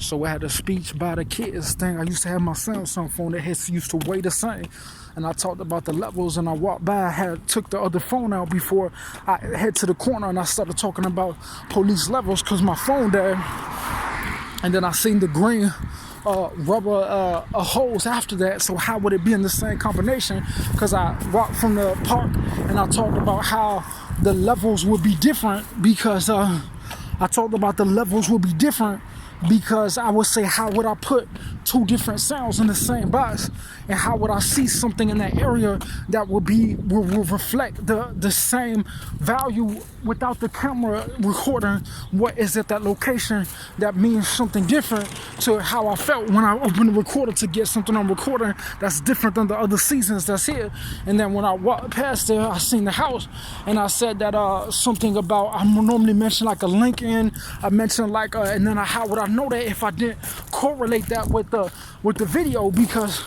So I had a speech by the kids thing. I used to have my Samsung phone that used to weigh the same. And I talked about the levels, and I walked by, I took the other phone out before I head to the corner, and I started talking about police levels because my phone there. And then I seen the green rubber hose after that. So how would it be in the same combination? Because I walked from the park and I talked about how the levels would be different because I would say, how would I put two different sounds in the same box, and how would I see something in that area that will reflect the same value without the camera recording what is at that location that means something different to how I felt when I opened the recorder to get something on recording that's different than the other seasons that's here. And then when I walked past there, I seen the house, and I said that something about, I normally mention like a Lincoln, I mentioned like and then how would I know that if I didn't correlate that with the video, because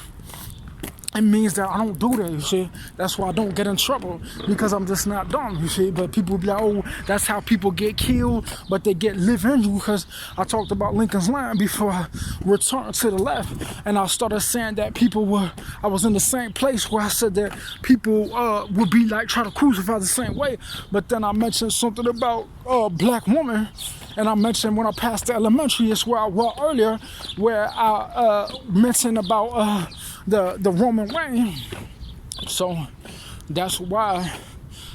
it means that I don't do that, you see. That's why I don't get in trouble, because I'm just not dumb, you see. But people be like, oh, that's how people get killed, but they live in you, because I talked about Lincoln's Line before I returned to the left, and I started saying that I was in the same place where I said that people would be like, try to crucify the same way. But then I mentioned something about black woman, and I mentioned when I passed the elementary, it's where I walked earlier, where I mentioned about the Roman reign. So that's why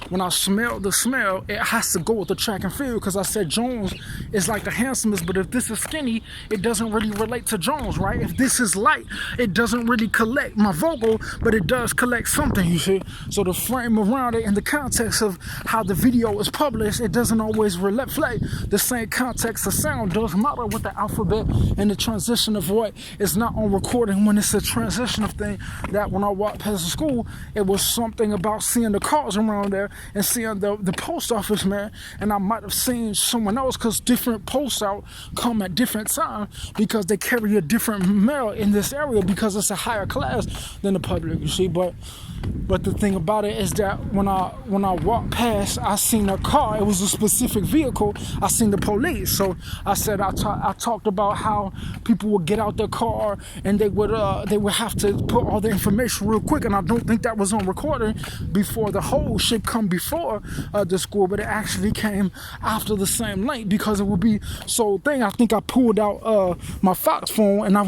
when I smell the smell, it has to go with the track and field, because I said Jones is like the handsomest, but if this is skinny, it doesn't really relate to Jones, right? If this is light, it doesn't really collect my vocal, but it does collect something, you see? So the frame around it in the context of how the video is published, it doesn't always reflect the same context of sound. Does matter with the alphabet and the transition of what is not on recording when it's a transition of thing. That when I walked past the school, it was something about seeing the cars around there and seeing the post office, man. And I might have seen someone else, because different posts out come at different times, because they carry a different mail in this area, because it's a higher class than the public, you see. But the thing about it is that when I walked past, I seen a car. It was a specific vehicle. I seen the police. So I said I talked about how people would get out their car and they would have to put all the information real quick. And I don't think that was on recording before the whole shit come before the school, but it actually came after the same link, because it would be so thing. I think I pulled out my Fox phone and I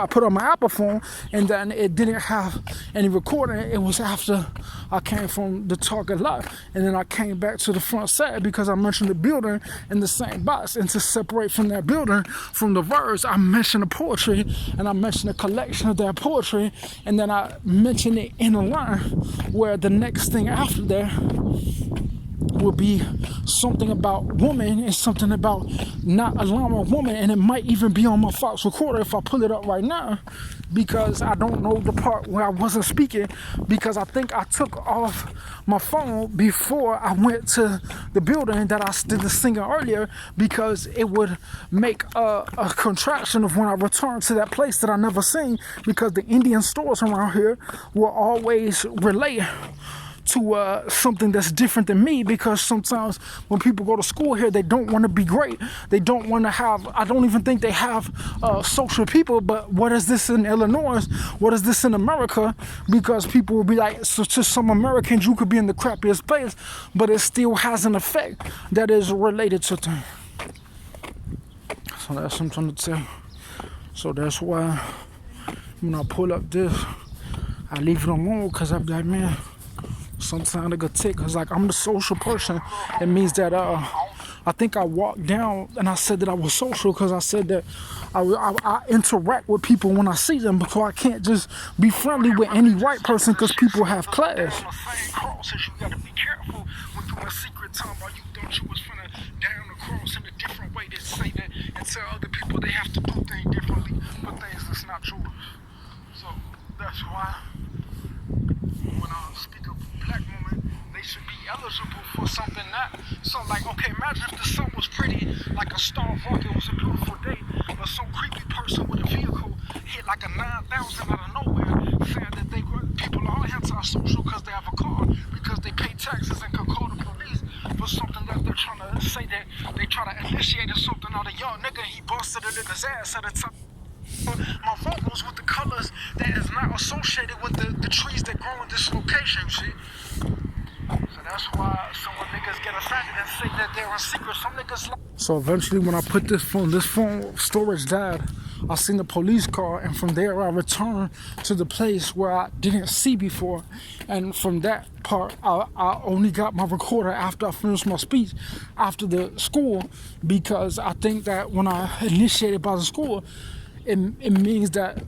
put on my Apple phone, and then it didn't have any recording. It was after I came from the talk a lot, and then I came back to the front side because I mentioned the building in the same box, and to separate from that building from the verse, I mentioned the poetry, and I mentioned the collection of that poetry, and then I mentioned it in a line where the next thing after that will be something about woman and something about not allowing a woman, and it might even be on my Fox recorder if I pull it up right now, because I don't know the part where I wasn't speaking, because I think I took off my phone before I went to the building that I did the singing earlier, because it would make a contraction of when I returned to that place that I never seen, because the Indian stores around here will always relate to something that's different than me, because sometimes when people go to school here, they don't want to be great. They don't want to have, I don't even think they have social people, but what is this in Illinois? What is this in America? Because people will be like, so to some Americans, you could be in the crappiest place, but it still has an effect that is related to things. So that's something to tell. So that's why when I pull up this, I leave it alone, because I'm like, man, sometimes it could tick, because like I'm the social person. It means that I think I walked down and I said that I was social, because I said that I interact with people when I see them, because I can't just be friendly with any white person, because people have class. You gotta be careful when doing secret time, while you thought you was finna down the cross in a different way. They say that and tell other people they have to do things differently, but things that's not true. So that's why when I speak of black women, they should be eligible for something not so like, okay, imagine if the sun was pretty like a star of rock, it was a beautiful day, but some creepy person with a vehicle hit like a 9,000 out of nowhere, saying that people are antisocial because they have a car, because they pay taxes and could call the police for something that they're trying to say that they try try to initiate something on a young nigga, he busted a nigga's ass at the time. My vocals with the colors that is not associated with the trees that grow in this location, shit. So that's why some niggas get offended and say that they're in secret. Some niggas like. So eventually, when I put this phone storage died, I seen the police car, and from there I returned to the place where I didn't see before. And from that part, I only got my recorder after I finished my speech after the school, because I think that when I initiated by the school, it means that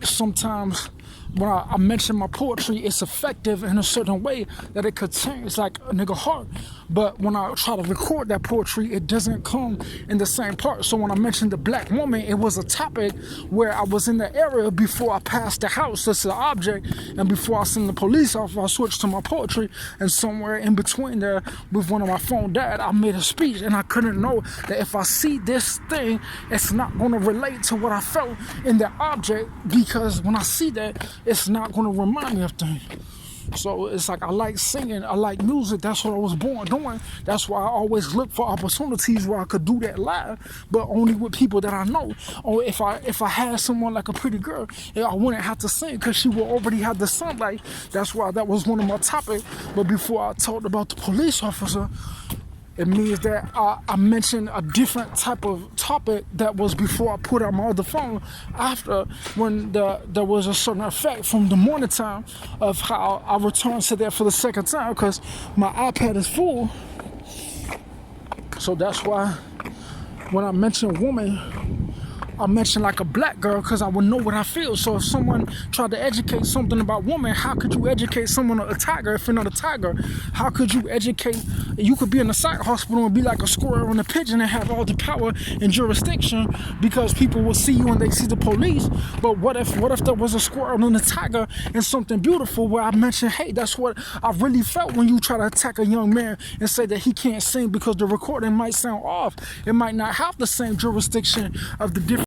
sometimes when I mention my poetry, it's effective in a certain way that it could change like a nigga heart. But when I try to record that poetry, it doesn't come in the same part. So when I mentioned the black woman, it was a topic where I was in the area before I passed the house. That's the object. And before I seen the police off, I switched to my poetry. And somewhere in between there, with one of my phone died, I made a speech. And I couldn't know that if I see this thing, it's not going to relate to what I felt in the object, because when I see that, it's not going to remind me of things. So it's like I like singing, I like music. That's what I was born doing. That's why I always look for opportunities where I could do that live, but only with people that I know. Or if I had someone like a pretty girl, I wouldn't have to sing because she would already have the sunlight. That's why that was one of my topics. But before I talked about the police officer, it means that I mentioned a different type of topic that was before I put out my other phone, after when there was a certain effect from the morning time of how I returned to that for the second time, because my iPad is full. So that's why when I mention woman, I mention like a black girl, because I would know what I feel. So if someone tried to educate something about women, how could you educate someone a tiger if you're not a tiger? How could you educate? You could be in a psych hospital and be like a squirrel and a pigeon and have all the power and jurisdiction because people will see you and they see the police. But what if there was a squirrel and a tiger and something beautiful where I mentioned, hey, that's what I really felt when you try to attack a young man and say that he can't sing because the recording might sound off. It might not have the same jurisdiction of the different